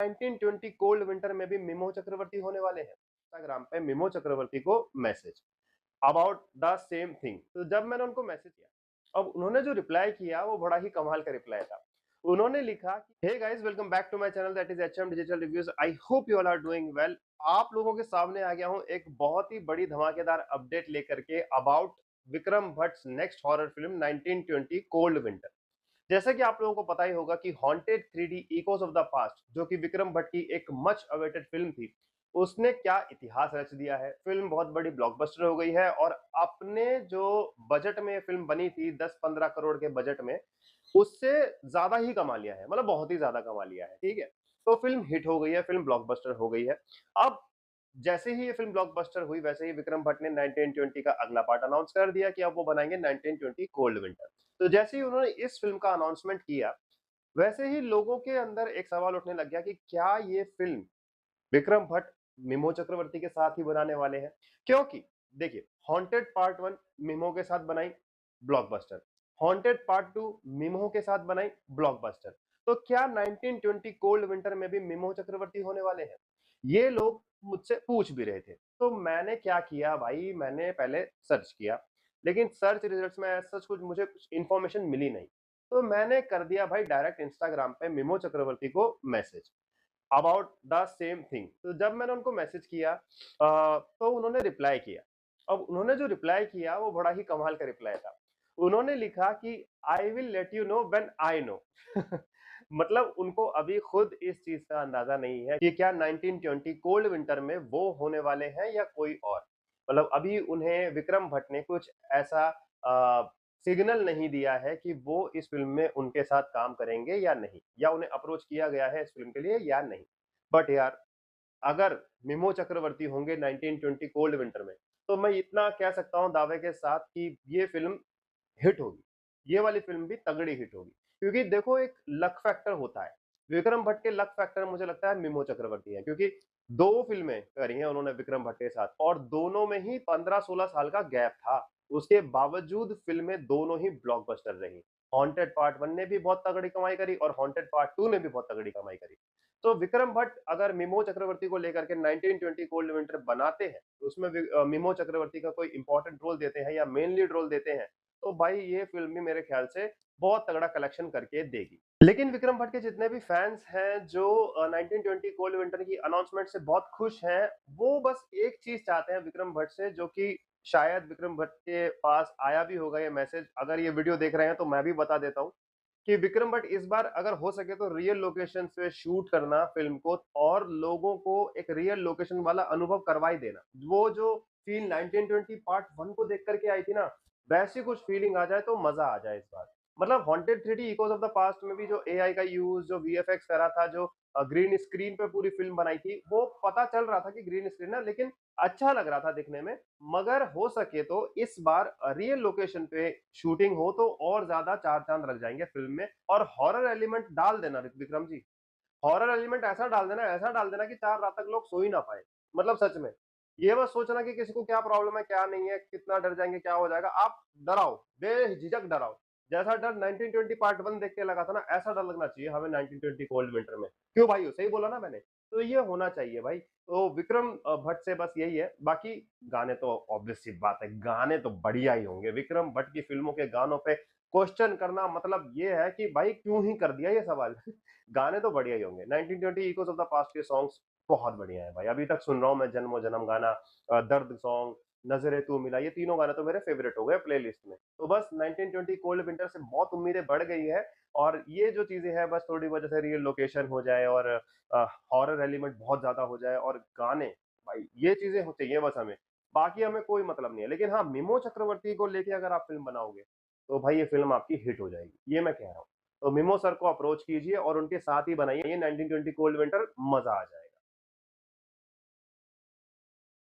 1920 cold winter में भी मिमो चक्रवर्ती होने वाले हैं। इंस्टाग्राम पे मिमो चक्रवर्ती को message about the same thing. तो जब मैंने उनको मैसेज किया, अब उन्होंने जो रिप्लाई किया वो बड़ा ही कमाल का रिप्लाई था। उन्होंने लिखा कि hey guys, welcome back to my channel that is HM digital reviews. I hope you all are doing well. आप लोगों के सामने आ गया हूं एक बहुत ही बड़ी धमाकेदार अपडेट लेकर के about Vikram Bhatt next horror film 1920 cold winter. जैसा कि आप लोगों को पता ही होगा कि haunted 3D Eeco of the past, जो कि विक्रम भट्ट की एक मच अवेटेड फिल्म थी, उसने क्या इतिहास रच दिया है। फिल्म बहुत बड़ी ब्लॉकबस्टर हो गई है और अपने जो बजट में ये फिल्म बनी थी 10-15 करोड़ के बजट में, उससे ज्यादा ही कमा लिया है, मतलब बहुत ही ज्यादा कमा लिया है। ठीक है, तो फिल्म हिट हो गई है, फिल्म ब्लॉकबस्टर हो गई है। अब जैसे ही ये फिल्म ब्लॉकबस्टर हुई, वैसे ही विक्रम भट्ट ने 1920 का अगला पार्ट अनाउंस कर दिया कि अब वो बनाएंगे 1920 कोल्ड विंटर। तो जैसे ही उन्होंने इस फिल्म का अनाउंसमेंट किया, वैसे ही लोगों के अंदर एक सवाल उठने लग गया कि क्या ये फिल्म विक्रम भट्ट मिमो चक्रवर्ती के साथ ही बनाने वाले हैं। क्योंकि देखिए, हॉन्टेड पार्ट 1 मिमो के साथ बनाई, ब्लॉकबस्टर। हॉन्टेड पार्ट 2 मिमो के साथ बनाई, ब्लॉकबस्टर। तो क्या 1920 कोल्ड विंटर में भी मिमो चक्रवर्ती होने वाले हैं? ये लोग मुझसे पूछ भी रहे थे। तो मैंने क्या किया भाई, मैंने पहले सर्च किया, लेकिन सर्च रिजल्ट्स में सच कुछ मुझे कुछ इंफॉर्मेशन मिली नहीं। तो मैंने कर दिया भाई डायरेक्ट इंस्टाग्राम पे मिमो चक्रवर्ती को message about the same thing. तो जब मैंने उनको मैसेज किया, तो उन्होंने रिप्लाई किया। अब उन्होंने जो रिप्लाई किया वो बड़ा ही कमाल का रिप्लाई था। उन्होंने लिखा कि I will let you know when I know. मतलब उनको अभी खुद इस चीज का अंदाजा नहीं है कि क्या 1920 कोल्ड विंटर में वो होने वाले हैं या कोई और। मतलब अभी उन्हें विक्रम भट्ट ने कुछ ऐसा सिग्नल नहीं दिया है कि वो इस फिल्म में उनके साथ काम करेंगे या नहीं, या उन्हें अप्रोच किया गया है इस फिल्म के लिए या नहीं। बट यार, अगर मिमो चक्रवर्ती होंगे 1920 कोल्ड विंटर में, तो मैं इतना कह सकता हूं दावे के साथ कि ये फिल्म हिट होगी। ये वाली फिल्म भी तगड़ी हिट होगी, क्योंकि देखो एक लक फैक्टर होता है। विक्रम भट्ट के लक फैक्टर मुझे लगता है मिमो चक्रवर्ती है, क्योंकि दो फिल्में करी हैं उन्होंने विक्रम भट्ट के साथ और दोनों में ही 15-16 साल का गैप था। उसके बावजूद फिल्में दोनों ही ब्लॉकबस्टर रही। हॉन्टेड पार्ट 1 ने भी बहुत तगड़ी कमाई करी और हॉन्टेड पार्ट 2 ने भी बहुत तगड़ी कमाई करी। तो विक्रम भट्ट अगर मिमो चक्रवर्ती को लेकर के 1920 कोल्ड विंटर बनाते हैं, तो उसमें मिमो चक्रवर्ती का कोई इंपॉर्टेंट रोल देते हैं या मेन लीड रोल देते हैं, तो भाई ये फिल्म भी मेरे ख्याल से बहुत तगड़ा कलेक्शन करके देगी। लेकिन विक्रम भट्ट के जितने भी फैंस हैं जो 1920 कोल्ड विंटर की अनाउंसमेंट से बहुत खुश हैं, वो बस एक चीज चाहते हैं विक्रम भट्ट से, जो कि शायद विक्रम भट्ट के पास आया भी होगा ये मैसेज। अगर ये वीडियो देख रहे हैं तो मैं भी बता देता हूँ कि विक्रम भट्ट इस बार अगर हो सके तो रियल लोकेशन पे शूट करना फिल्म को, और लोगों को एक रियल लोकेशन वाला अनुभव करवा ही देना। वो जो फील 1920 पार्ट 1 को देख करके आई थी ना, वैसी कुछ फीलिंग आ जाए तो मजा आ जाए इस बार। मतलब haunted 3D Eeco of the past में भी जो एआई का यूज, जो वीएफएक्स करा था, जो ग्रीन स्क्रीन पे पूरी फिल्म बनाई थी, वो पता चल रहा था कि ग्रीन स्क्रीन है, लेकिन अच्छा लग रहा था दिखने में। मगर हो सके तो इस बार रियल लोकेशन पे शूटिंग हो तो और ज्यादा चार चांद लग जाएंगे फिल्म में। और हॉरर एलिमेंट डाल देना विक्रम जी, हॉरर एलिमेंट ऐसा डाल देना, ऐसा डाल देना कि 4 रात तक लोग सो ही ना पाए। मतलब सच में। ये मत सोचना कि किसी को क्या प्रॉब्लम है, क्या नहीं है, कितना डर जाएँगे, क्या हो जाएगा। आप डराओ, बेझिझक डराओ। जैसा डर 1920 पार्ट 1 देख के लगा था ना, ऐसा डर लगना चाहिए हमें 1920 कोल्ड विंटर में। क्यों भाई, सही बोला ना मैंने? तो ये होना चाहिए भाई। तो विक्रम भट्ट से बस यही है। बाकी गाने तो ऑब्वियस सी बात है, गाने तो बढ़िया ही होंगे। विक्रम भट्ट की फ़िल्मों के गानों पे क्वेश्चन करना मतलब ये है कि भाई क्यों ही कर दिया ये सवाल। गाने तो बढ़िया ही होंगे। 1920 इकोस ऑफ द पास्ट के सॉन्ग्स बहुत बढ़िया है भाई। अभी तक सुन रहा हूँ मैं, जन्मों जन्म गाना, दर्द सॉन्ग, नजरे तू मिला, ये तीनों गाने तो मेरे फेवरेट हो गए प्लेलिस्ट में। तो बस 1920 कोल्ड विंटर से बहुत उम्मीदें बढ़ गई है। और ये जो चीजें हैं बस थोड़ी वजह से रियल लोकेशन हो जाए और हॉरर एलिमेंट बहुत ज्यादा हो जाए और गाने, भाई ये चीजें चाहिए बस हमें। बाकी हमें कोई मतलब नहीं है। लेकिन हाँ, मिमो चक्रवर्ती को लेके अगर आप फिल्म बनाओगे, तो भाई ये फिल्म आपकी हिट हो जाएगी, ये मैं कह रहा हूँ। तो मिमो सर को अप्रोच कीजिए और उनके साथ ही बनाइए 1920 कोल्ड विंटर, मजा आ जाएगा।